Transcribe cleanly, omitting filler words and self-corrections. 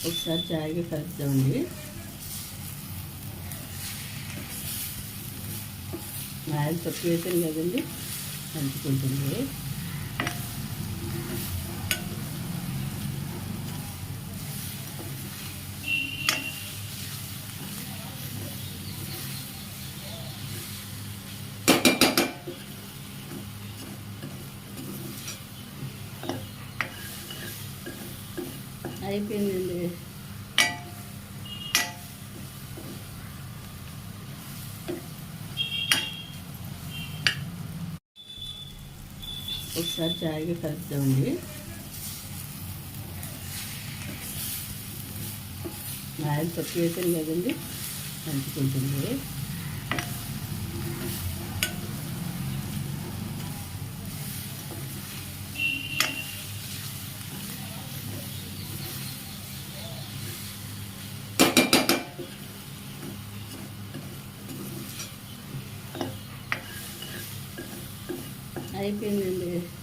ఒకసారి జాయిగా కలుపుదామండి. ఆయిల్ తక్కువ వేసాను కదండి, అంటుకుంటుంది. అయిపోయిందండి. ఒకసారి జాయిగా కలుపుదామండి. ఆయిల్ తక్కువ వేసాను కదండి, అంటుకుంటుంది. అయిపోయిందండి.